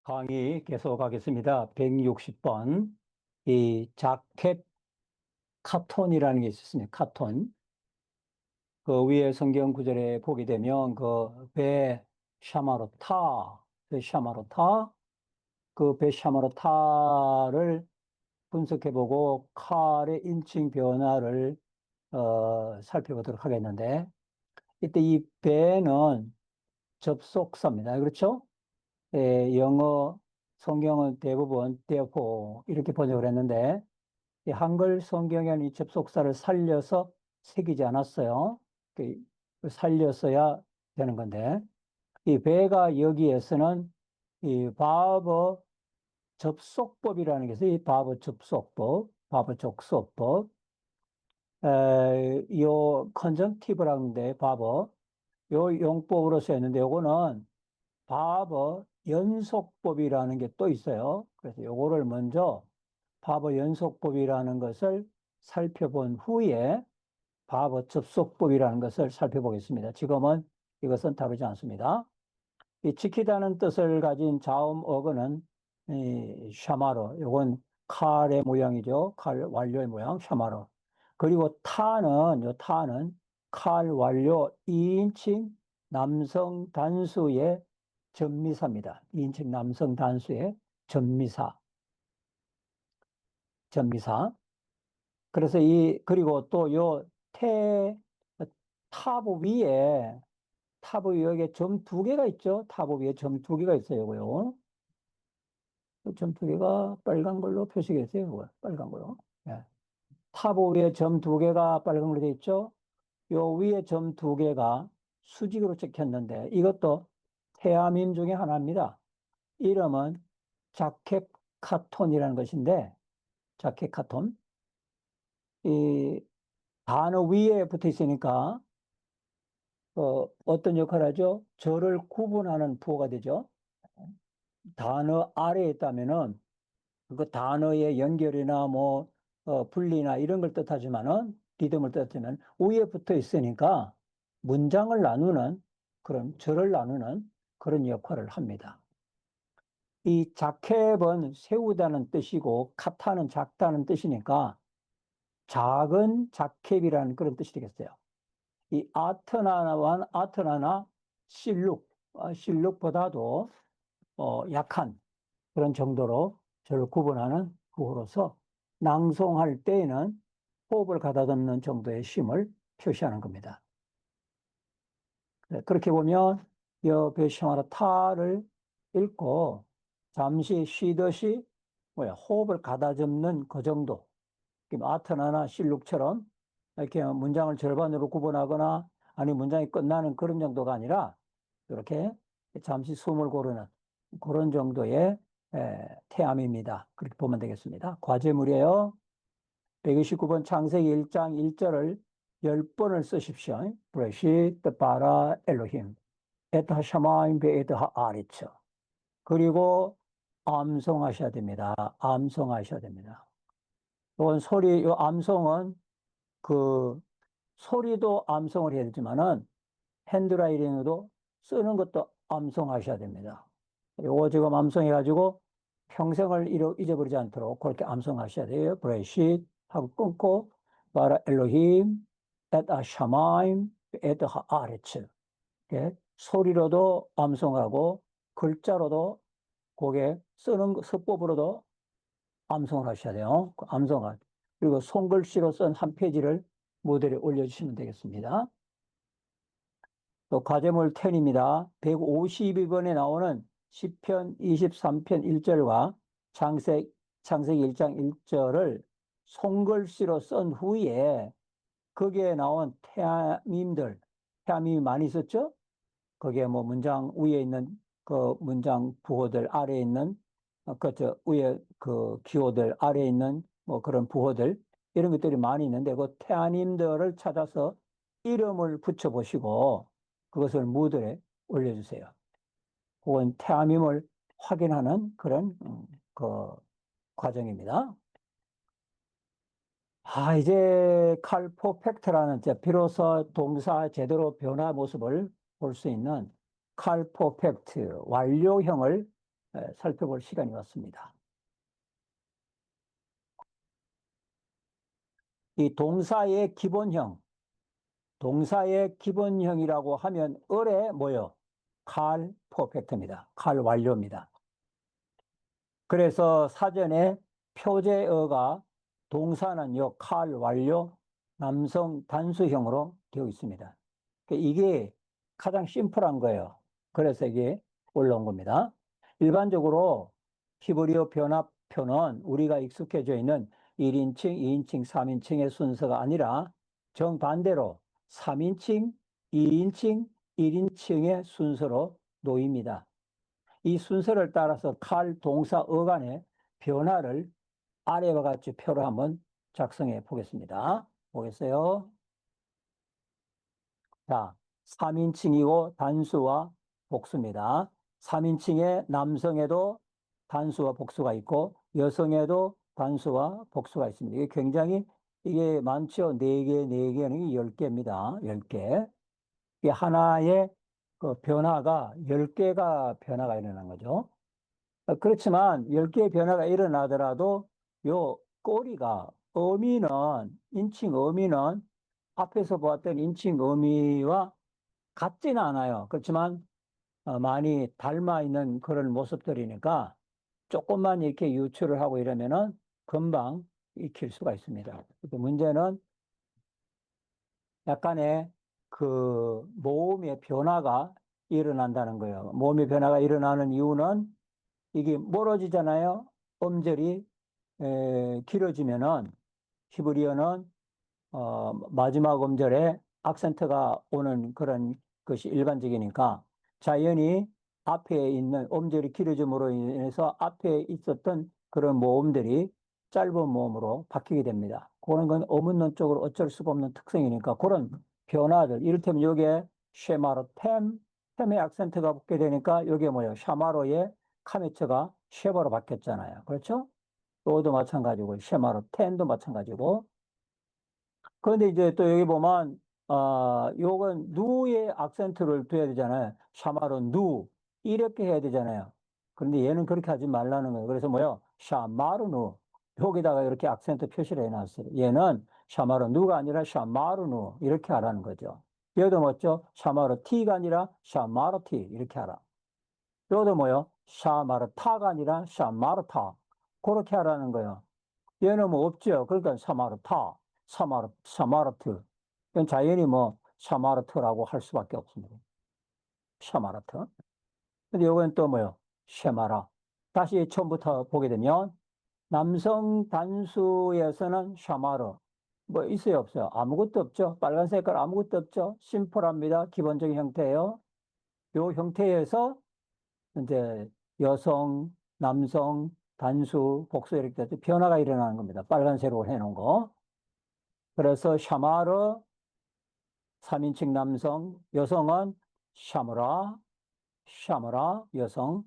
강의 계속하겠습니다. 160번. 이 자켓 카톤이라는 게 있었습니다. 카톤. 그 위에 성경 구절에 보게 되면 그 배 샤마로타, 배 샤마로타, 그 배 샤마로타를 분석해보고 칼의 인칭 변화를 살펴보도록 하겠는데, 이때 이 배는 접속사입니다. 그렇죠? 영어 성경은 대부분 therefore 이렇게 번역을 했는데 이 한글 성경에는 이 접속사를 살려서 새기지 않았어요. 살렸어야 되는 건데 이 배가 여기에서는 이 바버 접속법이라는 게 있어요. 이 바버 접속법, 바버 접속법. 요 컨정티브라는데 바버 요 용법으로 쓰였는데 요거는 바버 연속법이라는 게 또 있어요. 그래서 요거를 먼저 바버 연속법이라는 것을 살펴본 후에 바버 접속법이라는 것을 살펴보겠습니다. 지금은 이것은 다루지 않습니다. 이 지키다는 뜻을 가진 자음 어근은 이 샤마로, 요건 칼의 모양이죠. 칼 완료의 모양, 샤마로. 그리고 요 타는 칼 완료 2인칭 남성 단수의 전미사입니다. 2인칭 남성 단수의 전미사, 전미사. 그래서 그리고 또 타브 위에, 타브 위에 점 두 개가 있죠. 타브 위에 점 두 개가 있어요. 요거요. 점 두 개가 빨간 걸로 표시가 있어요. 이거 빨간 걸로. 예. 탑 위에 점 두 개가 빨간 걸로 되어 있죠. 요 위에 점 두 개가 수직으로 찍혔는데 이것도 태아밈 중에 하나입니다. 이름은 자켓 카톤이라는 것인데 자켓 카톤. 이 단어 위에 붙어 있으니까 어떤 역할을 하죠? 절을 구분하는 부호가 되죠. 단어 아래에 있다면은 그 단어의 연결이나 분리나 이런 걸 뜻하지만은, 리듬을 뜻하지만, 위에 붙어 있으니까 문장을 나누는 절을 나누는 그런 역할을 합니다. 이 자캡은 세우다는 뜻이고, 카타는 작다는 뜻이니까 작은 자캡이라는 그런 뜻이 되겠어요. 이 아트나나 실룩보다도 약한 그런 정도로 저를 구분하는 구호로서 낭송할 때에는 호흡을 가다듬는 정도의 쉼을 표시하는 겁니다. 네, 그렇게 보면 베시마라 타를 읽고 잠시 쉬듯이 호흡을 가다듬는 그 정도. 아트나나 실룩처럼 이렇게 문장을 절반으로 구분하거나 아니 문장이 끝나는 그런 정도가 아니라 이렇게 잠시 숨을 고르는 그런 정도의 태암입니다. 그렇게 보면 되겠습니다. 과제물이에요. 129번 창세기 1장 1절을 10번을 쓰십시오. 브레시트 바라 엘로힘 에트 하샤마임 베에트 하아리츠. 그리고 암송하셔야 됩니다. 암송하셔야 됩니다. 요 암송은 그 소리도 암송을 해야 되지만은 핸드라이팅으로 쓰는 것도 암송하셔야 됩니다. 요거 지금 암송해가지고 평생을 잊어버리지 않도록 그렇게 암송하셔야 돼요. 브레쉿 하고 끊고 바라 엘로힘 엣 아샤마임 엣 하아레츠. 소리로도 암송하고 글자로도 그게 쓰는 서법으로도 암송을 하셔야 돼요. 암송을. 그리고 손글씨로 쓴 한 페이지를 모델에 올려주시면 되겠습니다. 또 과제물 10입니다. 152번에 나오는 시편 23편 1절과 창세기 1장 1절을 손글씨로 쓴 후에 거기에 나온 태아밈이 많이 있었죠? 거기에 문장 위에 있는 그 문장 부호들 아래에 있는 위에 그 기호들 아래에 있는 그런 부호들 이런 것들이 많이 있는데 그 태아님들을 찾아서 이름을 붙여보시고 그것을 무들에 올려주세요. 혹은 태아밈을 확인하는 그런 그 과정입니다. 이제 칼포팩트라는 비로소 동사 제대로 변화 모습을 볼 수 있는 칼포팩트 완료형을 살펴볼 시간이 왔습니다. 이 동사의 기본형이라고 하면 을에 뭐요? 칼 퍼펙트입니다. 칼 완료입니다. 그래서 사전에 표제어가 동사는요, 칼 완료, 남성 단수형으로 되어 있습니다. 이게 가장 심플한 거예요. 그래서 이게 올라온 겁니다. 일반적으로 히브리어 변화표는 우리가 익숙해져 있는 1인칭, 2인칭, 3인칭의 순서가 아니라 정반대로 3인칭, 2인칭, 1인칭의 순서로 놓입니다. 이 순서를 따라서 칼 동사 어간의 변화를 아래와 같이 표로 한번 작성해 보겠습니다. 보겠어요? 자, 3인칭이고 단수와 복수입니다. 3인칭의 남성에도 단수와 복수가 있고 여성에도 단수와 복수가 있습니다. 이게 굉장히 이게 많죠. 4개, 4개는 10개입니다. 10개. 이 하나의 그 변화가 10개가 변화가 일어난 거죠. 그렇지만 10개의 변화가 일어나더라도 요 꼬리가 어미는 인칭 어미는 앞에서 보았던 인칭 어미와 같지는 않아요. 그렇지만 많이 닮아 있는 그런 모습들이니까 조금만 이렇게 유추를 하고 이러면은 금방 익힐 수가 있습니다. 문제는 약간의 그 모음의 변화가 일어난다는 거예요. 모음의 변화가 일어나는 이유는 이게 멀어지잖아요. 음절이 길어지면은 히브리어는 마지막 음절에 악센트가 오는 그런 것이 일반적이니까 자연히 앞에 있는 음절이 길어짐으로 인해서 앞에 있었던 그런 모음들이 짧은 모음으로 바뀌게 됩니다. 그런 건 어문론 쪽으로 어쩔 수가 없는 특성이니까 그런 변화들, 이를테면 요게 쉐마로 템의 악센트가 붙게 되니까 요게 뭐예요? 샤마로의 카메처가 쉐바로 바뀌었잖아요. 그렇죠? 요도 마찬가지고 쉐마로 텐도 마찬가지고. 그런데 이제 또 여기 보면, 요건 누의 악센트를 둬야 되잖아요. 샤마로 누. 이렇게 해야 되잖아요. 그런데 얘는 그렇게 하지 말라는 거예요. 그래서 뭐요? 샤마루 누. 여기다가 이렇게 악센트 표시를 해놨어요. 얘는 샤마루 누가 아니라 샤마루 누. 이렇게 하라는 거죠. 얘도 뭐죠? 샤마루 티가 아니라 샤마루 티. 이렇게 하라. 요도 뭐요? 샤마루 타가 아니라 샤마루 타. 그렇게 하라는 거예요. 얘는 뭐 없죠. 그러니까 사마르타, 사마르트. 이건 자연히 뭐 사마르트라고 할 수밖에 없습니다. 샤마르트. 근데 이건 또 뭐요? 쉐마라. 다시 처음부터 보게 되면 남성 단수에서는 샤마르. 뭐 있어요, 없어요? 아무것도 없죠. 빨간 색깔 아무것도 없죠. 심플합니다. 기본적인 형태예요. 요 형태에서 이제 여성, 남성, 단수, 복수 이렇게 돼서 변화가 일어나는 겁니다. 빨간색으로 해놓은 거. 그래서 샤마르 3인칭 남성, 여성은 샤무라, 샤무라 여성,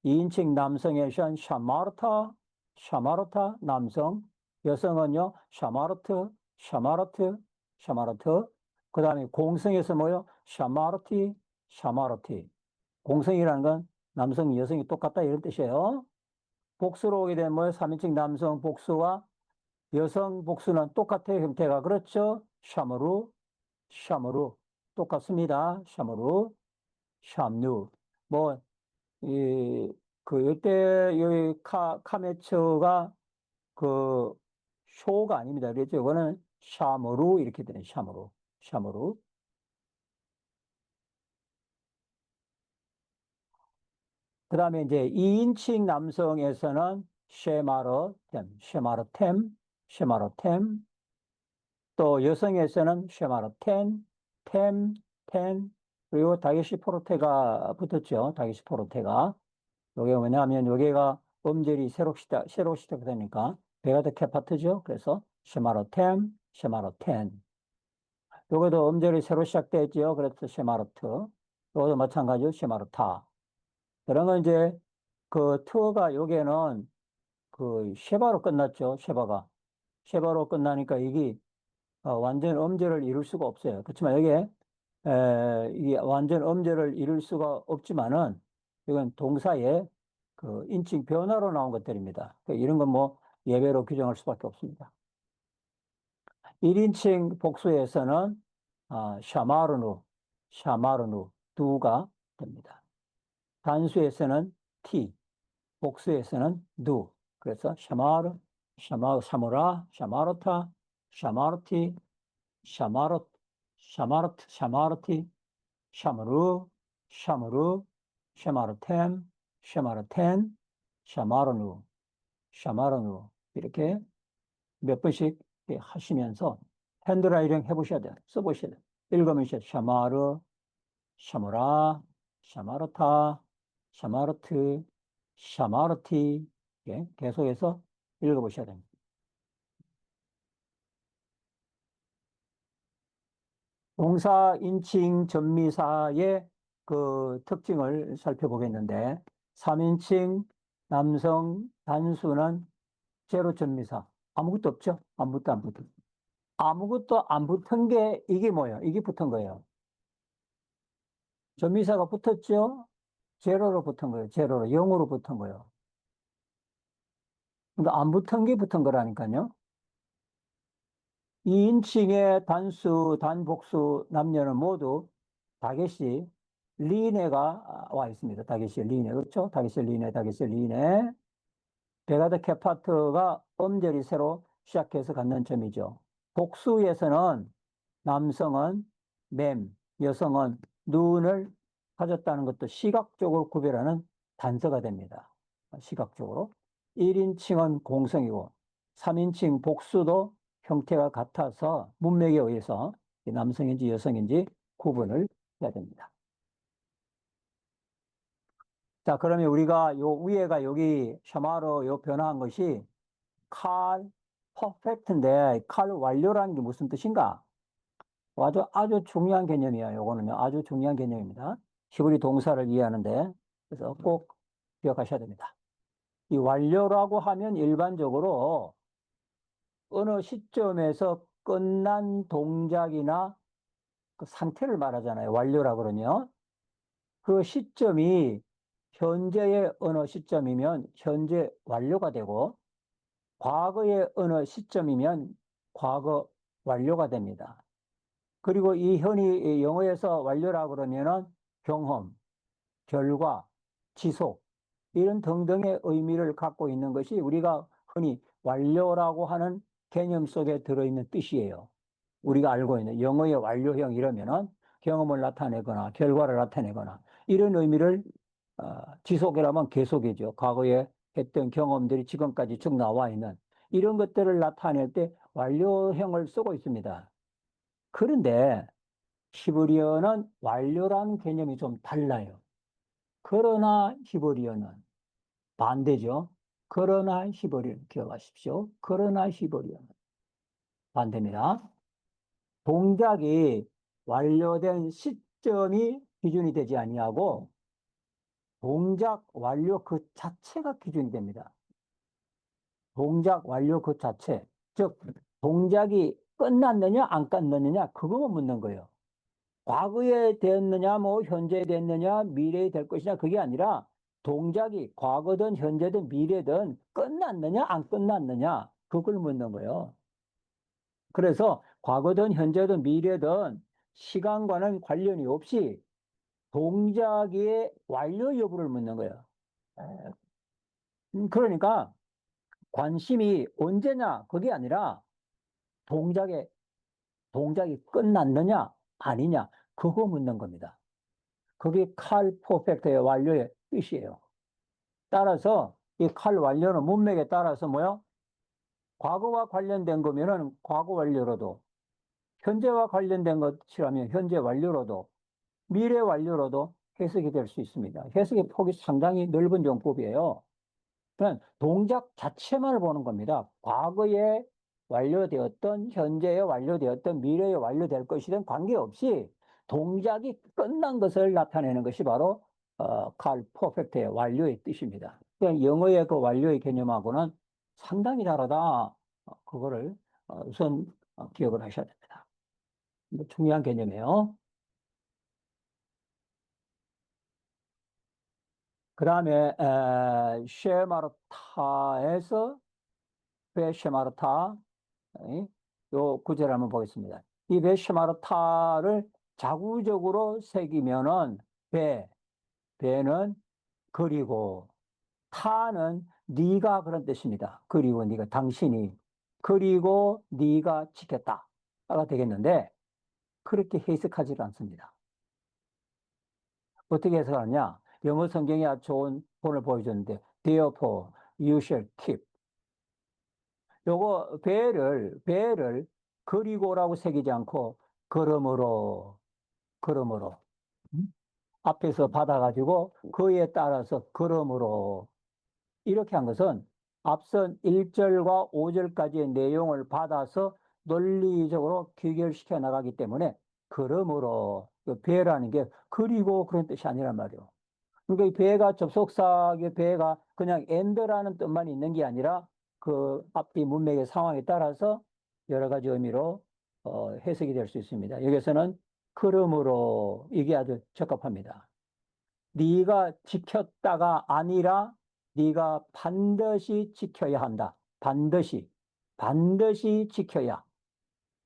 2인칭 남성에선 샤마르타, 샤마르타 남성, 여성은요 샤마르트, 샤마르트, 샤마르트. 그 다음에 공성에서 뭐요? 샤마르티, 샤마르티. 공성이라는 건 남성, 여성이 똑같다 이런 뜻이에요. 복수로 오게 되면 뭐요? 3인칭 남성 복수와 여성 복수는 똑같아요, 형태가. 그렇죠? 샤머루, 샤머루. 똑같습니다. 샤머루, 샴누. 뭐, 요때, 카메츠가 그, 쇼가 아닙니다. 그렇죠? 이거는 샤머루, 이렇게 되는 샤머루, 샤머루. 그 다음에 이제 2인칭 남성에서는 쉐마르템, 쉐마르템. 또 여성에서는 쉐마르텐, 텐, 그리고 다게시 포르테가 붙었죠. 다게시 포르테가. 요게 뭐냐면 요게가 음절이 새로 시작되니까 베가드 케파트죠. 그래서 쉐마르템, 쉐마르텐. 요것도 음절이 새로 시작됐죠. 그래서 쉐마르트. 요것도 마찬가지로 쉐마르타. 그런 건 이제 그 트어가 요게는 그 쉐바로 끝났죠. 쉐바가. 쉐바로 끝나니까 이게 완전 음절을 이룰 수가 없어요. 그렇지만 여기에 이게 완전 음절을 이룰 수가 없지만은 이건 동사의 그 인칭 변화로 나온 것들입니다. 이런 건 뭐 예외로 규정할 수밖에 없습니다. 1인칭 복수에서는 샤마르누, 두가 됩니다. 단수에서는 티, 복수에서는 누. 그래서 샤마라, 샤마르타, 샤마르티, 샤마르, 샤마르티, 샤무르, 샤무르, 샤마르템, 샤마르텐, 샤마르누, 샤마르누. 이렇게 몇 번씩 하시면서 핸드라이팅 해보셔야 돼요. 써보셔야 돼요. 읽으면서 샤마르, 샤무라, 샤마르타, 샤마르트, 샤마르티. 예, 계속해서 읽어보셔야 됩니다. 동사, 인칭, 전미사의 그 특징을 살펴보겠는데, 3인칭 남성 단수는 제로 전미사. 아무것도 없죠? 아무것도 안 붙은. 아무것도 안 붙은 게 이게 뭐예요? 이게 붙은 거예요. 전미사가 붙었죠? 제로로 붙은 거예요. 제로로. 0으로 붙은 거예요. 그러니까 안 붙은 게 붙은 거라니까요. 2인칭의 단수, 단복수 남녀는 모두 다겟이 리네가 와 있습니다. 다겟이 리네. 그렇죠? 다겟이 리네, 다겟이 리네. 베가드 케파트가 음절이 새로 시작해서 갖는 점이죠. 복수에서는 남성은 맴, 여성은 눈을 가졌다는 것도 시각적으로 구별하는 단서가 됩니다. 시각적으로. 1인칭은 공성이고 3인칭 복수도 형태가 같아서 문맥에 의해서 남성인지 여성인지 구분을 해야 됩니다. 자, 그러면 우리가 요 위에가 여기 샤마로 요 변화한 것이 칼 퍼펙트인데 칼 완료라는 게 무슨 뜻인가? 아주 중요한 개념이에요. 요거는요. 아주 중요한 개념입니다. 히브리 동사를 이해하는데 그래서 꼭 기억하셔야 됩니다. 이 완료라고 하면 일반적으로 어느 시점에서 끝난 동작이나 그 상태를 말하잖아요. 완료라 그러면 그 시점이 현재의 어느 시점이면 현재 완료가 되고 과거의 어느 시점이면 과거 완료가 됩니다. 그리고 이 현이 영어에서 완료라 그러면은 경험, 결과, 지속 이런 등등의 의미를 갖고 있는 것이 우리가 흔히 완료라고 하는 개념 속에 들어있는 뜻이에요. 우리가 알고 있는 영어의 완료형 이러면은 경험을 나타내거나 결과를 나타내거나 이런 의미를 지속이라면 계속이죠. 과거에 했던 경험들이 지금까지 쭉 나와 있는 이런 것들을 나타낼 때 완료형을 쓰고 있습니다. 그런데 히브리어는 완료라는 개념이 좀 달라요. 그러나 히브리어는 반대죠. 그러나 히브리어 기억하십시오. 그러나 히브리어는 반대입니다. 동작이 완료된 시점이 기준이 되지 아니하고 동작 완료 그 자체가 기준이 됩니다. 동작 완료 그 자체. 즉 동작이 끝났느냐 안 끝났느냐 그거만 묻는 거예요. 과거에 되었느냐, 뭐, 현재에 됐느냐, 미래에 될 것이냐, 그게 아니라 동작이 과거든 현재든 미래든 끝났느냐, 안 끝났느냐, 그걸 묻는 거예요. 그래서 과거든 현재든 미래든 시간과는 관련이 없이 동작의 완료 여부를 묻는 거예요. 그러니까 관심이 언제냐, 그게 아니라 동작의, 동작이 끝났느냐, 아니냐, 그거 묻는 겁니다. 그게 칼 퍼펙트의 완료의 뜻이에요. 따라서 이 칼 완료는 문맥에 따라서 뭐요? 과거와 관련된 거면은 과거 완료로도, 현재와 관련된 것이라면 현재 완료로도, 미래 완료로도 해석이 될 수 있습니다. 해석의 폭이 상당히 넓은 용법이에요. 그냥 동작 자체만을 보는 겁니다. 과거에 완료되었던, 현재에 완료되었던, 미래에 완료될 것이든 관계없이 동작이 끝난 것을 나타내는 것이 바로 칼 퍼펙트의 완료의 뜻입니다. 그러니까 영어의 그 완료의 개념하고는 상당히 다르다. 그거를 우선 기억을 하셔야 됩니다. 중요한 개념이에요. 그 다음에 쉐마르타에서 베쉐마르타 요 구절을 한번 보겠습니다. 이 베쉐마르타를 자구적으로 새기면은 배, 배는 그리고 타는 네가 그런 뜻입니다. 그리고 네가 당신이 그리고 네가 지켰다가 되겠는데 그렇게 해석하지 않습니다. 어떻게 해석하느냐? 영어 성경이 아주 좋은 본을 보여줬는데 therefore you shall keep 요거 배를 그리고라고 새기지 않고 그러므로 음? 앞에서 받아가지고 그에 따라서 그러므로 이렇게 한 것은 앞선 1절과 5절까지의 내용을 받아서 논리적으로 귀결시켜 나가기 때문에 그러므로 그 배라는 게 그리고 그런 뜻이 아니란 말이에요. 그러니까 이 배가 접속사의 배가 그냥 엔드라는 뜻만 있는 게 아니라 그 앞뒤 문맥의 상황에 따라서 여러 가지 의미로 해석이 될 수 있습니다. 여기서는 그러므로 이게 아주 적합합니다. 네가 지켰다가 아니라 네가 반드시 지켜야 한다. 반드시 지켜야.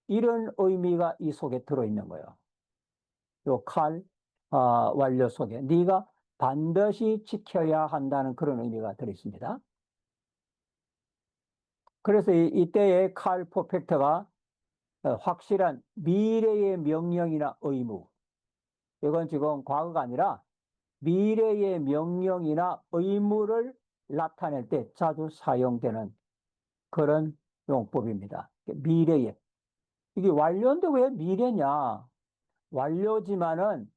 이런 의미가 이 속에 들어있는 거예요. 요 완료 속에 네가 반드시 지켜야 한다는 그런 의미가 들어있습니다. 그래서 이때의 칼 퍼펙트가 확실한 미래의 명령이나 의무. 이건 지금 과거가 아니라 미래의 명령이나 의무를 나타낼 때 자주 사용되는 그런 용법입니다. 미래에. 이게 완료인데 왜 미래냐? 완료지만은,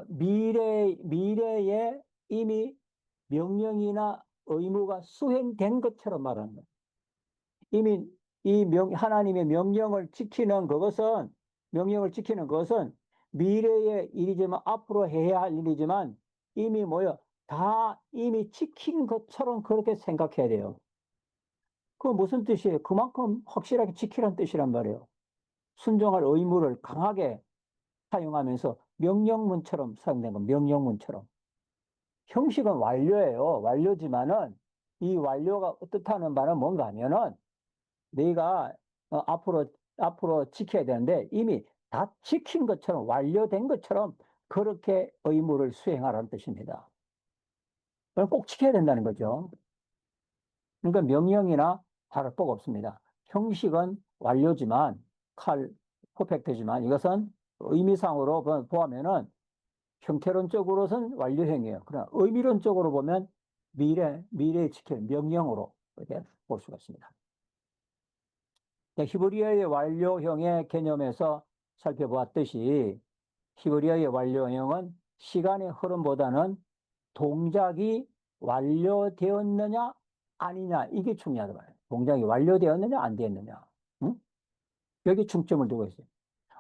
미래에 이미 명령이나 의무가 수행된 것처럼 말하는 거예요. 이미 하나님의 명령을 지키는 그것은 미래의 일이지만 앞으로 해야 할 일이지만 이미 다 이미 지킨 것처럼 그렇게 생각해야 돼요. 그 무슨 뜻이에요? 그만큼 확실하게 지키란 뜻이란 말이에요. 순종할 의무를 강하게 사용하면서 명령문처럼 사용된 건 명령문처럼. 형식은 완료예요. 완료지만은 이 완료가 뜻하는 바는 뭔가 하면은 내가 앞으로 지켜야 되는데 이미 다 지킨 것처럼 완료된 것처럼 그렇게 의무를 수행하라는 뜻입니다. 그럼 꼭 지켜야 된다는 거죠. 그러니까 명령이나 다를 바가 없습니다. 형식은 완료지만 퍼펙트지만 이것은 의미상으로 보면은 형태론적으로는 완료형이에요. 그러나 의미론적으로 보면 미래에 지킬 명령으로 이렇게 볼 수가 있습니다. 히브리어의 완료형의 개념에서 살펴보았듯이 히브리어의 완료형은 시간의 흐름보다는 동작이 완료되었느냐 아니냐 이게 중요하단 말이에요. 동작이 완료되었느냐 안 되었느냐. 응? 여기 중점을 두고 있어요.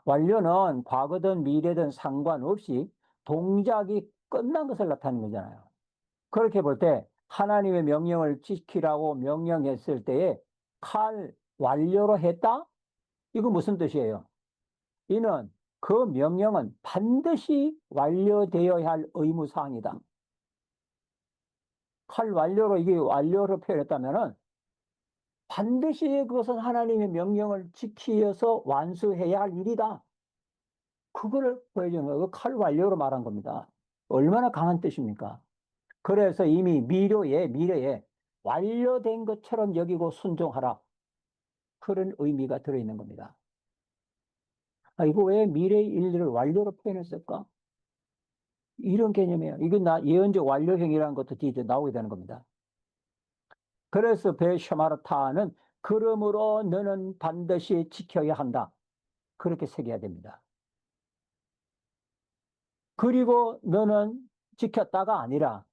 완료는 과거든 미래든 상관없이 동작이 끝난 것을 나타내는 거잖아요. 그렇게 볼 때 하나님의 명령을 지키라고 명령했을 때에 완료로 했다? 이거 무슨 뜻이에요? 이는 그 명령은 반드시 완료되어야 할 의무사항이다. 완료로 이게 완료로 표현했다면은 반드시 그것은 하나님의 명령을 지키어서 완수해야 할 일이다. 그거를 보여주는 거예요. 완료로 말한 겁니다. 얼마나 강한 뜻입니까? 그래서 이미 미래에 완료된 것처럼 여기고 순종하라. 그런 의미가 들어있는 겁니다. 이거 왜 미래의 일들을 완료로 표현했을까? 이런 개념이에요. 이건 예언적 완료형이라는 것도 뒤에 나오게 되는 겁니다. 그래서 베샤마르타는 그러므로 너는 반드시 지켜야 한다. 그렇게 새겨야 됩니다. 그리고 너는 지켰다가 아니라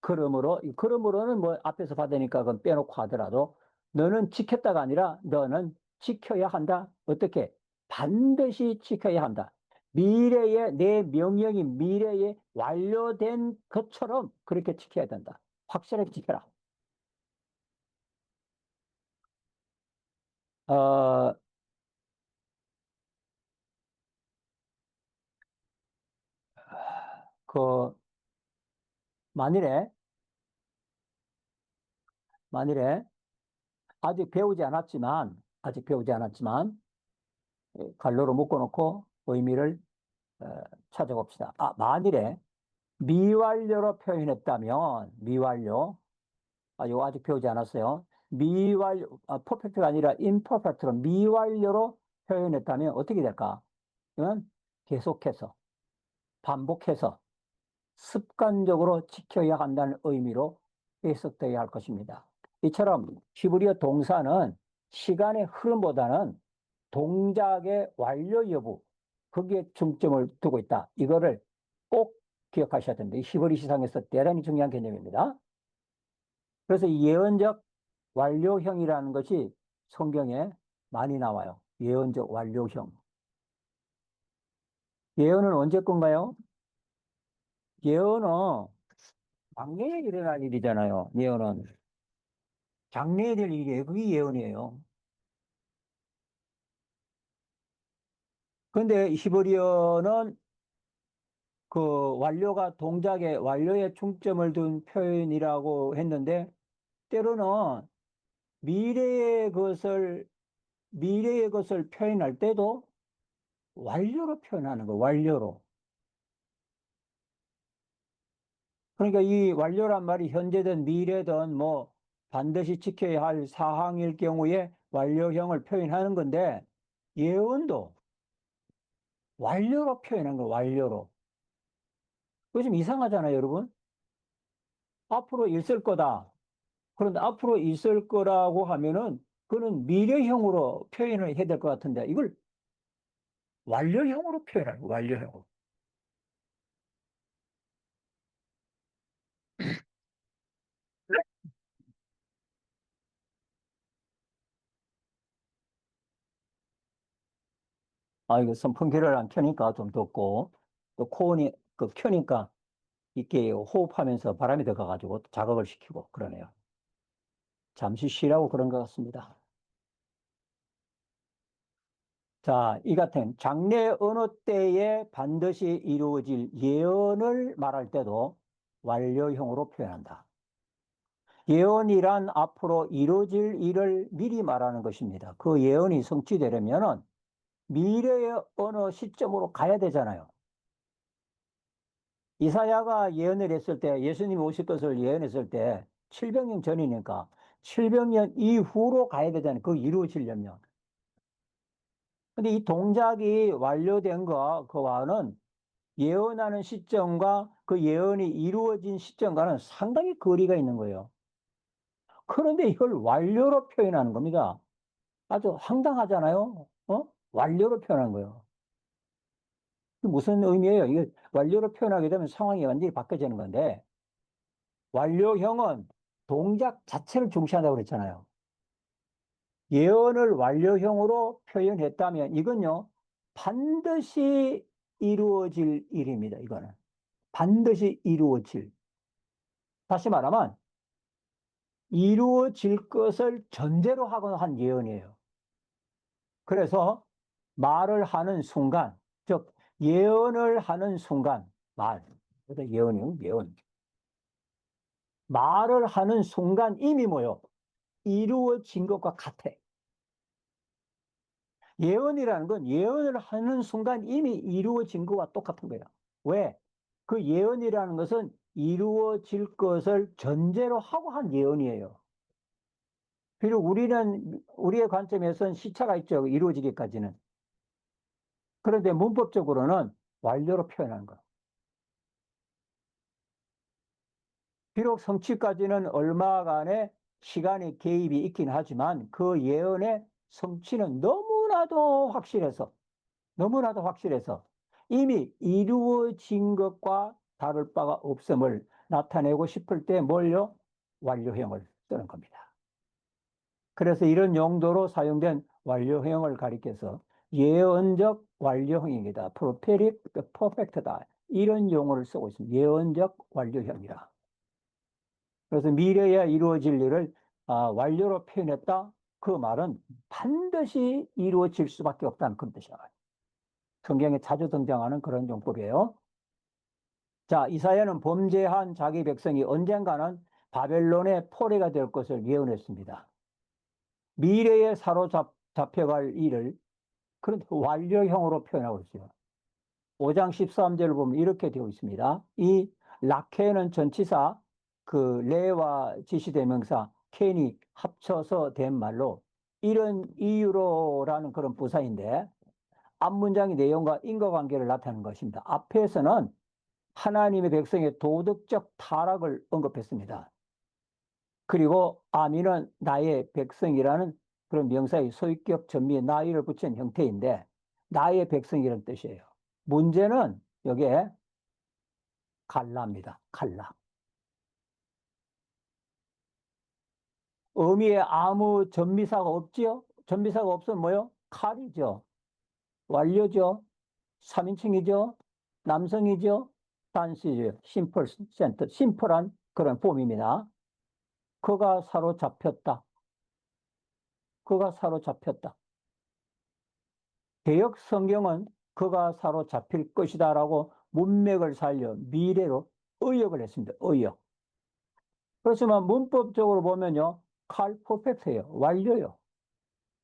그러므로는 뭐 앞에서 받으니까 그건 빼놓고 하더라도 너는 지켰다가 아니라 너는 지켜야 한다. 어떻게? 반드시 지켜야 한다. 내 명령이 미래에 완료된 것처럼 그렇게 지켜야 된다. 확실하게 지켜라. 어, 그 만일에, 만일에, 아직 배우지 않았지만, 갈로로 묶어놓고 의미를 어, 찾아봅시다. 만일에 미완료로 표현했다면, 미완료, 이거 아직 배우지 않았어요. 미완료, 퍼펙트가 아니라 임퍼펙트로 미완료로 표현했다면 어떻게 될까? 이건 계속해서, 반복해서, 습관적으로 지켜야 한다는 의미로 해석되어야 할 것입니다. 이처럼 히브리어 동사는 시간의 흐름보다는 동작의 완료 여부, 거기에 중점을 두고 있다. 이거를 꼭 기억하셔야 됩니다. 이 히브리 시상에서 대단히 중요한 개념입니다. 그래서 이 예언적 완료형이라는 것이 성경에 많이 나와요. 예언적 완료형. 예언은 언제 건가요? 예언은 장래에 일어날 일이잖아요. 예언은. 장래에 될 일이에요. 그게 예언이에요. 그런데 히브리어는 그 완료가 동작의 완료에 중점을 둔 표현이라고 했는데 때로는 미래의 것을 미래의 것을 표현할 때도 완료로 표현하는 거, 완료로. 그러니까 이 완료란 말이 현재든 미래든 뭐 반드시 지켜야 할 사항일 경우에 완료형을 표현하는 건데 예언도 완료로 표현한 거, 완료로. 그거 좀 이상하잖아요, 여러분. 앞으로 있을 거다. 그런데 앞으로 있을 거라고 하면은 그거는 미래형으로 표현을 해야 될 것 같은데 이걸 완료형으로 표현하는 거, 완료형으로. 이거 선풍기를 안 켜니까 좀 덥고 또 코온이 켜니까 이렇게 호흡하면서 바람이 들어가가지고 자극을 시키고 그러네요. 잠시 쉬라고 그런 것 같습니다. 자, 이 같은 장래 어느 때에 반드시 이루어질 예언을 말할 때도 완료형으로 표현한다. 예언이란 앞으로 이루어질 일을 미리 말하는 것입니다. 그 예언이 성취되려면은 미래의 어느 시점으로 가야 되잖아요. 이사야가 예언을 했을 때, 예수님이 오실 것을 예언했을 때 700년 전이니까 700년 이후로 가야 되잖아요. 그 이루어지려면. 근데 이 동작이 완료된 그와는 예언하는 시점과 그 예언이 이루어진 시점과는 상당히 거리가 있는 거예요. 그런데 이걸 완료로 표현하는 겁니다. 아주 황당하잖아요. 완료로 표현한 거예요. 무슨 의미예요? 이게 완료로 표현하게 되면 상황이 완전히 바뀌어지는 건데, 완료형은 동작 자체를 중시한다고 그랬잖아요. 예언을 완료형으로 표현했다면 이건요, 반드시 이루어질 일입니다. 이거는. 반드시 이루어질. 다시 말하면, 이루어질 것을 전제로 하고 한 예언이에요. 그래서 말을 하는 순간, 즉, 예언을 하는 순간, 그래서 예언이요, 예언. 말을 하는 순간 이미 뭐요? 이루어진 것과 같아. 예언이라는 건 예언을 하는 순간 이미 이루어진 것과 똑같은 거예요. 왜? 그 예언이라는 것은 이루어질 것을 전제로 하고 한 예언이에요. 비록 우리의 관점에서는 시차가 있죠. 이루어지기까지는. 그런데 문법적으로는 완료로 표현하는 거예요. 비록 성취까지는 얼마간의 시간의 개입이 있긴 하지만 그 예언의 성취는 너무나도 확실해서 이미 이루어진 것과 다를 바가 없음을 나타내고 싶을 때 뭘요? 완료형을 쓰는 겁니다. 그래서 이런 용도로 사용된 완료형을 가리켜서 예언적 완료형입니다. 프로페릭 퍼펙트다. 이런 용어를 쓰고 있습니다. 예언적 완료형이라. 그래서 미래에 이루어질 일을 완료로 표현했다. 그 말은 반드시 이루어질 수밖에 없다는 그런 뜻이에요. 성경에 자주 등장하는 그런 용법이에요. 자, 이사야는 범죄한 자기 백성이 언젠가는 바벨론의 포로가 될 것을 예언했습니다. 미래에 사로잡혀갈 일을 그런데 완료형으로 표현하고 있어요. 5장 13절을 보면 이렇게 되어 있습니다. 이 라케는 전치사, 그 레와 지시대명사, 켄이 합쳐서 된 말로 이런 이유로라는 그런 부사인데 앞문장의 내용과 인과관계를 나타내는 것입니다. 앞에서는 하나님의 백성의 도덕적 타락을 언급했습니다. 그리고 아미는 나의 백성이라는 그런 명사의 소유격 전미에 나이를 붙인 형태인데 나의 백성이라는 뜻이에요. 문제는 여기에 갈라입니다. 갈라. 어미에 아무 전미사가 없지요? 전미사가 없으면 뭐요? 칼이죠. 완료죠. 3인칭이죠. 남성이죠. 단수죠. 심플 센터. 심플한 그런 폼입니다. 그가 사로잡혔다. 그가 사로잡혔다. 개역 성경은 그가 사로잡힐 것이다라고 문맥을 살려 미래로 의역을 했습니다. 의역. 그렇지만 문법적으로 보면요. 칼 퍼펙트예요. 완료요.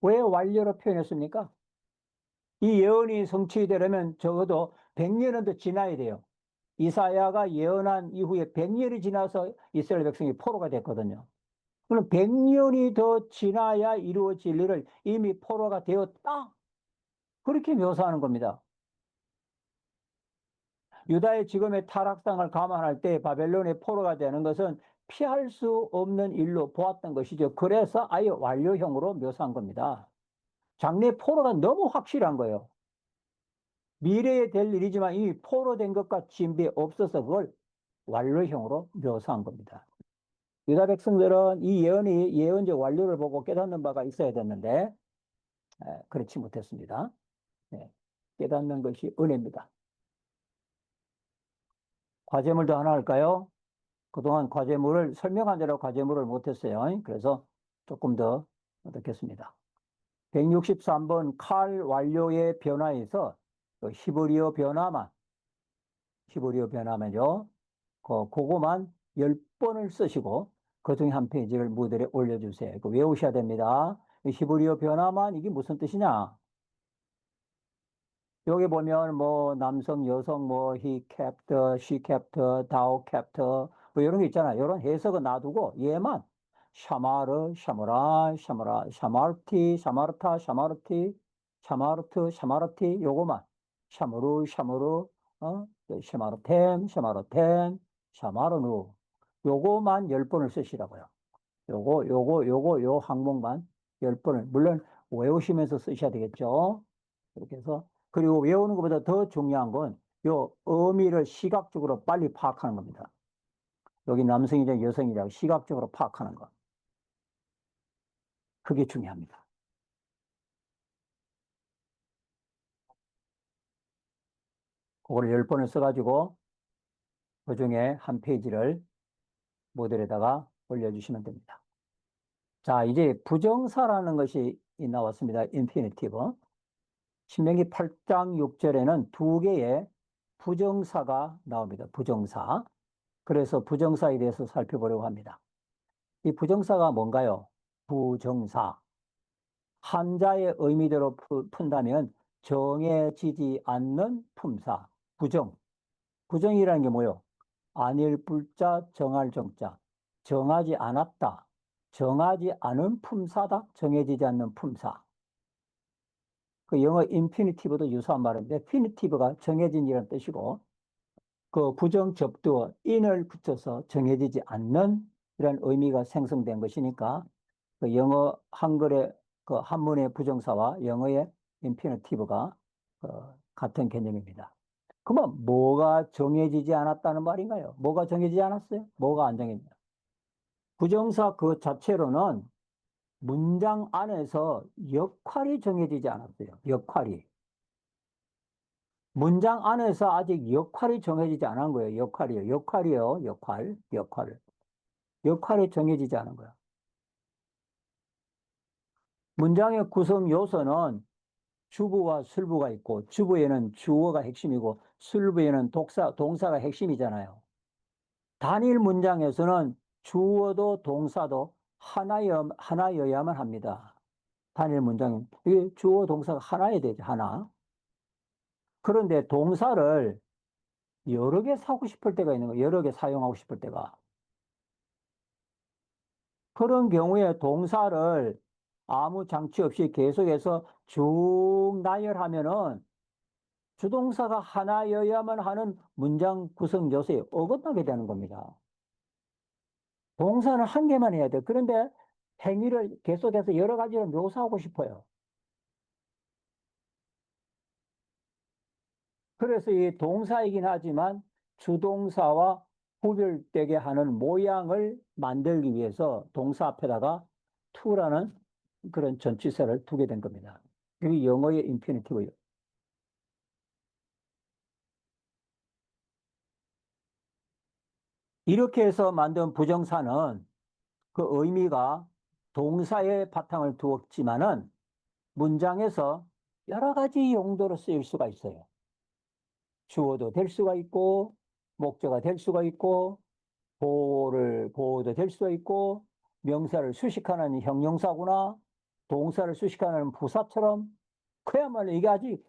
왜 완료로 표현했습니까? 이 예언이 성취되려면 적어도 100년은 더 지나야 돼요. 이사야가 예언한 이후에 100년이 지나서 이스라엘 백성이 포로가 됐거든요. 그럼 100년이 더 지나야 이루어질 일을 이미 포로가 되었다. 그렇게 묘사하는 겁니다. 유다의 지금의 타락상을 감안할 때 바벨론의 포로가 되는 것은 피할 수 없는 일로 보았던 것이죠. 그래서 아예 완료형으로 묘사한 겁니다. 장래 포로가 너무 확실한 거예요. 미래에 될 일이지만 이미 포로된 것과 진배 없어서 그걸 완료형으로 묘사한 겁니다. 유다 백성들은 이 예언이 예언적 완료를 보고 깨닫는 바가 있어야 됐는데 그렇지 못했습니다. 네, 깨닫는 것이 은혜입니다. 과제물도 하나 할까요? 그동안 과제물을 설명한 대로 과제물을 못했어요. 그래서 조금 더 넣겠습니다. 163번 칼 완료의 변화에서 그 히브리어 변화만요. 그거만 10번을 쓰시고 그중에 한 페이지를 모델에 올려주세요. 이거 외우셔야 됩니다. 히브리어 변화만 이게 무슨 뜻이냐? 여기 보면 뭐 남성, 여성, 뭐 he kept, she kept, thou kept 뭐 이런 게 있잖아요. 이런 해석은 놔두고 얘만 샤마르, 샤무라, 샤무라, 샤마르티, 샤마르타, 샤마르티, 샤마르트, 샤마르티 요거만 샤무르, 샤무르, 샤마르템, 샤마르템, 샤마르누 요거만 10번을 쓰시라고요. 요 항목만 10번을 물론 외우시면서 쓰셔야 되겠죠. 이렇게 해서 그리고 외우는 것보다 더 중요한 건 요 의미를 시각적으로 빨리 파악하는 겁니다. 여기 남성이냐 여성이냐 시각적으로 파악하는 거. 그게 중요합니다. 그거를 10번을 써가지고 그중에 한 페이지를 모델에다가 올려주시면 됩니다. 자, 이제 부정사라는 것이 나왔습니다. 인피니티브. 신명기 8장 6절에는 두 개의 부정사가 나옵니다. 부정사. 그래서 부정사에 대해서 살펴보려고 합니다. 이 부정사가 뭔가요? 부정사. 한자의 의미대로 푼다면 정해지지 않는 품사. 부정. 부정이라는 게 뭐요? 아닐 불자, 정할 정자. 정하지 않았다. 정하지 않은 품사다. 정해지지 않는 품사. 그 영어 인피니티브도 유사한 말인데, 피니티브가 정해진 이라는 뜻이고, 그 부정 접두어 in을 붙여서 정해지지 않는 이런 의미가 생성된 것이니까, 그 영어 한글의 그 한문의 부정사와 영어의 인피니티브가 같은 개념입니다. 그러면 뭐가 정해지지 않았다는 말인가요? 뭐가 정해지지 않았어요? 뭐가 안 정해졌냐? 부정사 그 자체로는 문장 안에서 역할이 정해지지 않았어요. 역할이. 문장 안에서 아직 역할이 정해지지 않은 거예요. 역할이요. 역할이요. 역할. 역할. 역할이 정해지지 않은 거야. 문장의 구성 요소는 주부와 술부가 있고, 주부에는 주어가 핵심이고, 술부에는 동사가 핵심이잖아요. 단일 문장에서는 주어도 동사도 하나여야만 합니다. 단일 문장은. 이게 주어 동사가 하나여야 되죠, 하나. 그런데 동사를 여러 개 사고 싶을 때가 있는 거예요. 여러 개 사용하고 싶을 때가. 그런 경우에 동사를 아무 장치 없이 계속해서 쭉 나열하면은 주동사가 하나여야만 하는 문장 구성 요소에 어긋나게 되는 겁니다. 동사는 한 개만 해야 돼. 그런데 행위를 계속해서 여러 가지로 묘사하고 싶어요. 그래서 이 동사이긴 하지만 주동사와 구별되게 하는 모양을 만들기 위해서 동사 앞에다가 to라는 그런 전치사를 두게 된 겁니다. 그게 영어의 인피니티브예요. 이렇게 해서 만든 부정사는 그 의미가 동사의 바탕을 두었지만은 문장에서 여러 가지 용도로 쓰일 수가 있어요. 주어도 될 수가 있고, 목적어가 될 수가 있고, 보호도 될 수가 있고, 명사를 수식하는 형용사구나, 동사를 수식하는 부사처럼, 그야말로 이게 아직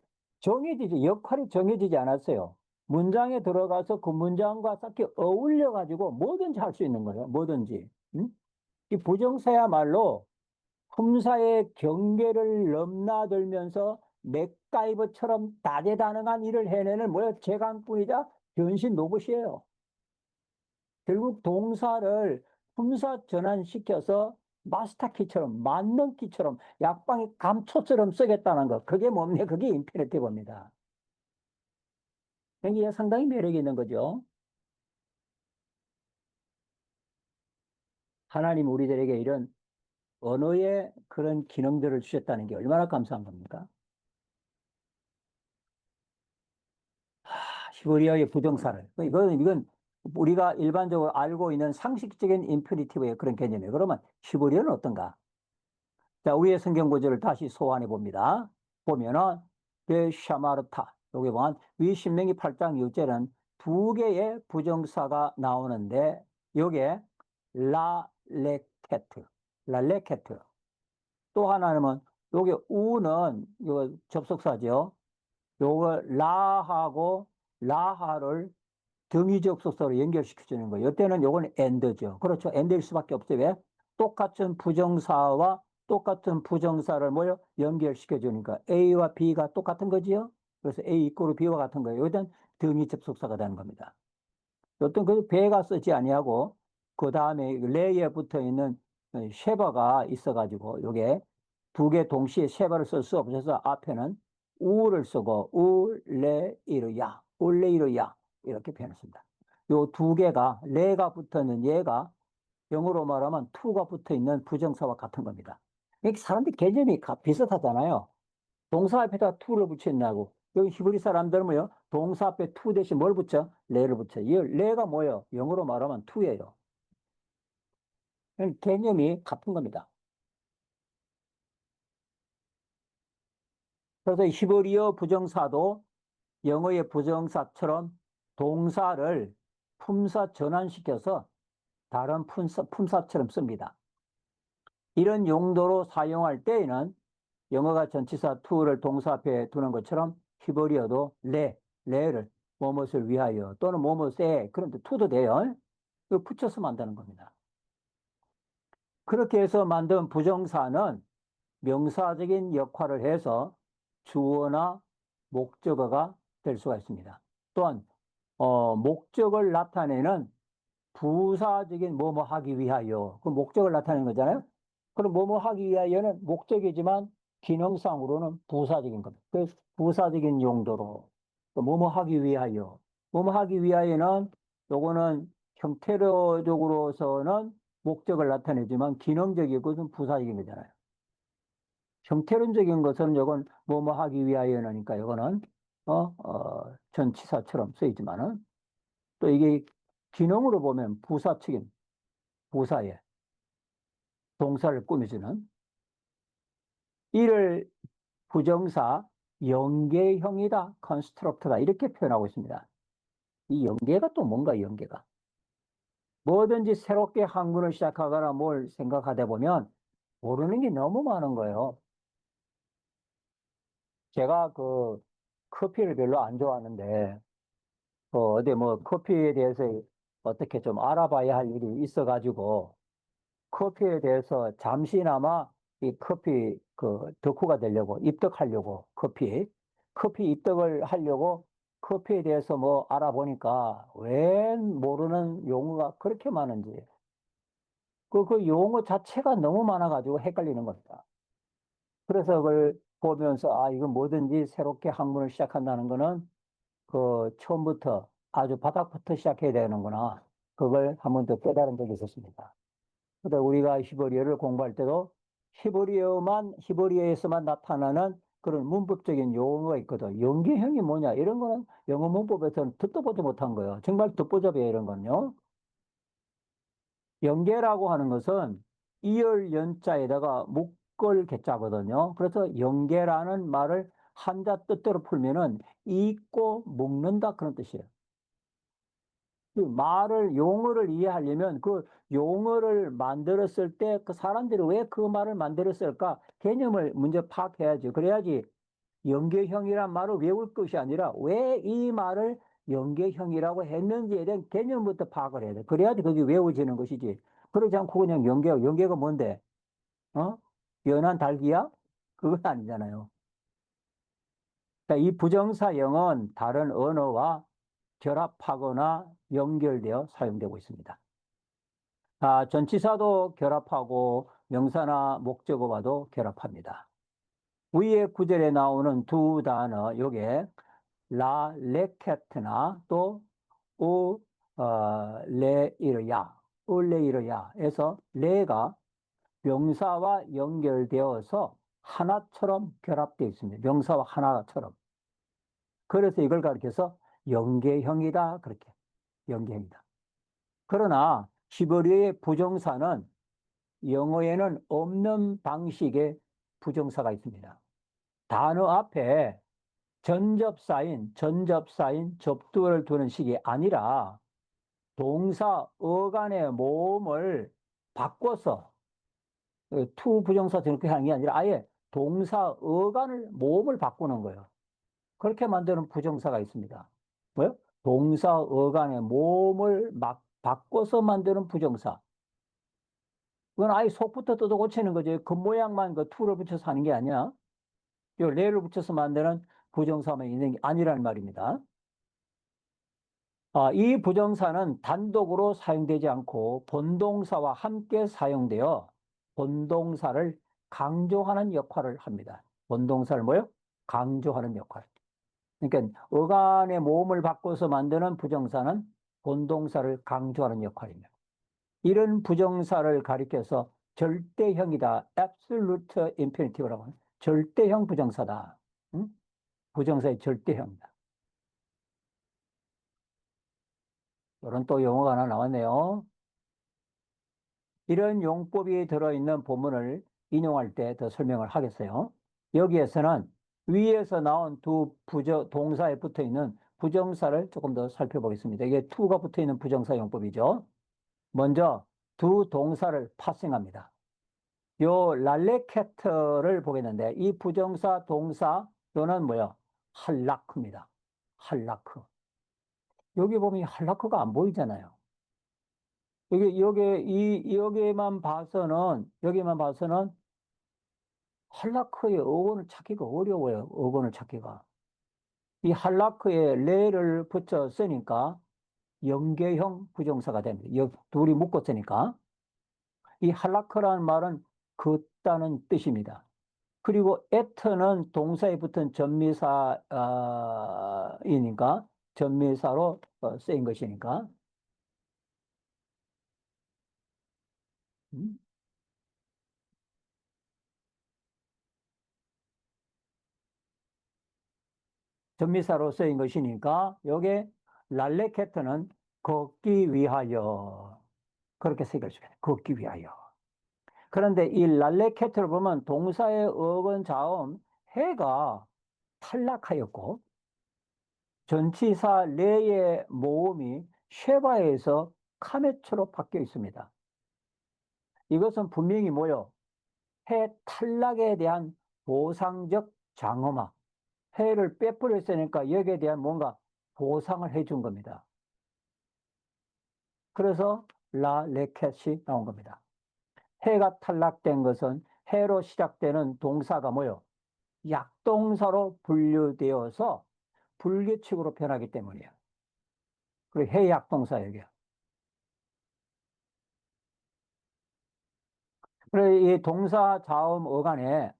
역할이 정해지지 않았어요. 문장에 들어가서 그 문장과 싹히 어울려가지고 뭐든지 할 수 있는 거예요. 뭐든지. 응? 이 부정사야말로 품사의 경계를 넘나들면서 맥가이버처럼 다재다능한 일을 해내는 뭐야 재간뿐이자 변신 로봇이에요. 결국 동사를 품사 전환시켜서 마스터키처럼 만능키처럼 약방의 감초처럼 쓰겠다는 거. 그게 뭡니까? 그게 임페러티브입니다. 이게 상당히 매력이 있는 거죠. 하나님 우리들에게 이런 언어의 그런 기능들을 주셨다는 게 얼마나 감사한 겁니까? 히브리어의 부정사를. 이건 우리가 일반적으로 알고 있는 상식적인 인페리티브의 그런 개념이에요. 그러면 히브리어는 어떤가? 자, 우리의 성경 구절을 다시 소환해 봅니다. 보면은, 베샤마르타. 여기 보면, 위 신명기 8장 6절은 두 개의 부정사가 나오는데, 요게 라레케트, 라레케트. 또 하나는, 요게 우는, 요 접속사죠. 요거 라하고 라하를 등위적 속사로 연결시켜 주는 거예요. 이때는 요건 and죠. 그렇죠. and일 수밖에 없어요. 왜? 똑같은 부정사와 똑같은 부정사를 뭐요? 연결시켜 주니까 A와 B가 똑같은 거지요. 그래서 A 이꼬르 B와 같은 거예요. 이건 등위적 속사가 되는 겁니다. 어떤 그 배가 쓰지 아니하고 그 다음에 레에 붙어 있는 쉐바가 있어가지고 요게 두 개 동시에 쉐바를 쓸 수 없어서 앞에는 우를 쓰고 울레이르야 울레이르야 이렇게 표현했습니다. 요 두 개가 레가 붙어 있는 얘가 영어로 말하면 투가 붙어 있는 부정사와 같은 겁니다. 이게 사람들 개념이 비슷하잖아요. 동사 앞에다 투를 붙였냐고. 여기 히브리 사람들은 뭐요? 동사 앞에 투 대신 뭘 붙여? 레를 붙여. 이 레가 뭐예요? 영어로 말하면 투예요. 개념이 같은 겁니다. 그래서 히브리어 부정사도 영어의 부정사처럼 동사를 품사 전환시켜서 다른 품사처럼 씁니다. 이런 용도로 사용할 때에는 영어가 전치사 to를 동사 앞에 두는 것처럼 히브리어도 레를 뭐뭇을 위하여 또는 뭐뭇에 그런데 to도 돼요. 이거 붙여서 만드는 겁니다. 그렇게 해서 만든 부정사는 명사적인 역할을 해서 주어나 목적어가 될 수가 있습니다. 또한 목적을 나타내는 부사적인 뭐뭐 하기 위하여 그 목적을 나타내는 거잖아요. 그럼 뭐뭐 하기 위하여는 목적이지만 기능상으로는 부사적인 겁니다. 그 부사적인 용도로 또 뭐뭐 하기 위하여 뭐뭐 하기 위하여는 요거는 형태적으로서는 목적을 나타내지만 기능적인 것은 부사적인 거잖아요. 형태론적인 것은 요건 뭐뭐 하기 위하여니까 요거는 전치사처럼 쓰이지만은 또 이게 기능으로 보면 부사적인 부사에 동사를 꾸며주는 이를 부정사 연계형이다, 컨스트럭트다 이렇게 표현하고 있습니다. 이 연계가 또 뭔가 연계가. 뭐든지 새롭게 학문을 시작하거나 뭘 생각하다 보면 모르는 게 너무 많은 거예요. 제가 그 커피를 별로 안 좋아하는데 어디 뭐 커피에 대해서 어떻게 좀 알아봐야 할 일이 있어가지고 커피에 대해서 잠시나마 이 커피 그 덕후가 되려고 입덕하려고 커피 입덕을 하려고 커피에 대해서 뭐 알아보니까 왜 모르는 용어가 그렇게 많은지 그 용어 자체가 너무 많아가지고 헷갈리는 겁니다. 그래서 그걸 보면서 아 이건 뭐든지 새롭게 학문을 시작한다는 거는 그 처음부터 아주 바닥부터 시작해야 되는구나. 그걸 한 번 더 깨달은 적이 있었습니다. 그러다 우리가 히브리어를 공부할 때도 히브리어에서만 나타나는 그런 문법적인 용어가 있거든. 연계형이 뭐냐? 이런 거는 영어 문법에서는 듣도 보도 못한 거예요. 정말 듣보잡이에요, 이런 건요. 연계라고 하는 것은 이열 연자에다가 목걸 개자거든요. 그래서 연계라는 말을 한자 뜻대로 풀면은 잇고 묶는다 그런 뜻이에요. 그 말을 용어를 이해하려면 그 용어를 만들었을 때 그 사람들이 왜 그 말을 만들었을까 개념을 먼저 파악해야지. 그래야지 연계형이란 말을 외울 것이 아니라 왜 이 말을 연계형이라고 했는지에 대한 개념부터 파악을 해야 돼. 그래야지 그게 외워지는 것이지. 그러지 않고 그냥 연계가 뭔데? 어? 연한 달기야? 그건 아니잖아요. 그러니까 이 부정사형은 다른 언어와 결합하거나 연결되어 사용되고 있습니다. 아, 전치사도 결합하고 명사나 목적어와도 결합합니다. 위에 구절에 나오는 두 단어, 요게 라 레케트나 또 우, 레이르야, 을레이르야에서 레가 명사와 연결되어서 하나처럼 결합되어 있습니다. 명사와 하나처럼. 그래서 이걸 가리켜서 연계형이다. 그렇게. 연계형이다. 그러나 히브리어의 부정사는 영어에는 없는 방식의 부정사가 있습니다. 단어 앞에 전접사인 접두를 두는 식이 아니라 동사 어간의 모음을 바꿔서 투 부정사 저렇게 하는 게 아니라 아예 동사 어간을 모음을 바꾸는 거예요. 그렇게 만드는 부정사가 있습니다. 뭐요? 동사 어간의 모음을 막 바꿔서 만드는 부정사. 그건 아예 속부터 뜯어 고치는 거죠. 그 모양만 그 투를 붙여서 하는 게 아니야. 요 레를 붙여서 만드는 부정사만 있는 게 아니라는 말입니다. 아, 이 부정사는 단독으로 사용되지 않고 본동사와 함께 사용되어 본동사를 강조하는 역할을 합니다. 본동사를 뭐요? 강조하는 역할. 그러니까 어간의 모음을 바꿔서 만드는 부정사는 본동사를 강조하는 역할입니다. 이런 부정사를 가리켜서 절대형이다. absolute infinitive라고 하는 절대형 부정사다. 응? 부정사의 절대형이다. 이런 또 용어가 하나 나왔네요. 이런 용법이 들어있는 본문을 인용할 때 더 설명을 하겠어요. 여기에서는 위에서 나온 두 동사에 붙어 있는 부정사를 조금 더 살펴보겠습니다. 이게 to가 붙어 있는 부정사 용법이죠. 먼저 두 동사를 파생합니다. 요 랄레케트를 보겠는데 이 부정사 동사 요는 뭐야? 할라크입니다. 할라크. 여기 보면 할라크가 안 보이잖아요. 여기만 봐서는 할라크의 어원을 찾기가 어려워요. 어원을 찾기가. 이 할라크에 레를 붙여 쓰니까 연계형 부정사가 됩니다. 둘이 묶어 쓰니까. 이 할라크라는 말은 걷다는 뜻입니다. 그리고 애터는 동사에 붙은 전미사이니까 전미사로 쓰인 것이니까 음? 전미사로 쓰인 것이니까 요게 랄레케트는 걷기 위하여 그렇게 쓰일 수가 있어요. 걷기 위하여. 그런데 이 랄레케트를 보면 동사의 어근 자음 해가 탈락하였고 전치사 레의 모음이 쉐바에서 카메초로 바뀌어 있습니다. 이것은 분명히 뭐요? 해 탈락에 대한 보상적 장엄화. 해를 빼버렸으니까 여기에 대한 뭔가 보상을 해준 겁니다. 그래서 라 레켓이 나온 겁니다. 해가 탈락된 것은 해로 시작되는 동사가 뭐요? 약동사로 분류되어서 불규칙으로 변하기 때문이에요. 그리고 해 약동사 여기요. 그래서 이 동사 자음 어간에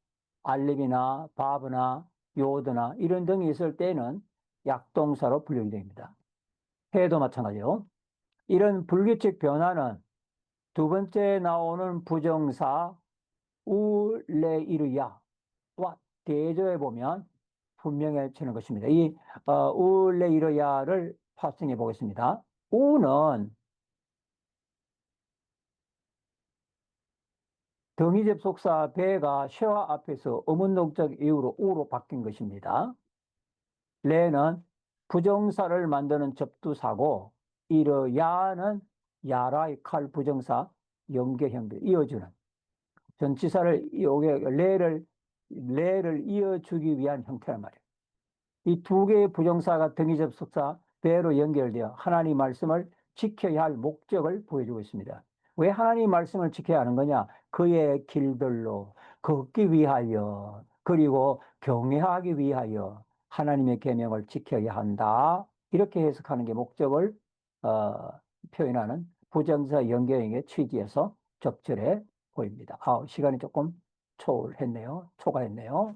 알립이나 바브나 요드나 이런 등이 있을 때는 약동사로 분류됩니다. 해도 마찬가지요. 이런 불규칙 변화는 두 번째 나오는 부정사 우레이르야와 대조해 보면 분명해지는 것입니다. 이 우레이르야를 파생해 보겠습니다. 우는 등위 접속사 배가 쉐와 앞에서 의문동적 이유로 우로 바뀐 것입니다. 레는 부정사를 만드는 접두사고 이르야는 야라의 칼 부정사 연결 이어주는 전치사를 요게 레를 이어주기 위한 형태란 말이에요. 이 두 개의 부정사가 등위 접속사 배로 연결되어 하나님 말씀을 지켜야 할 목적을 보여주고 있습니다. 왜 하나님 말씀을 지켜야 하는 거냐? 그의 길들로 걷기 위하여 그리고 경외하기 위하여 하나님의 계명을 지켜야 한다. 이렇게 해석하는 게 목적을 어, 표현하는 부정사 연결형의 취지에서 적절해 보입니다. 시간이 조금 초월했네요. 초과했네요.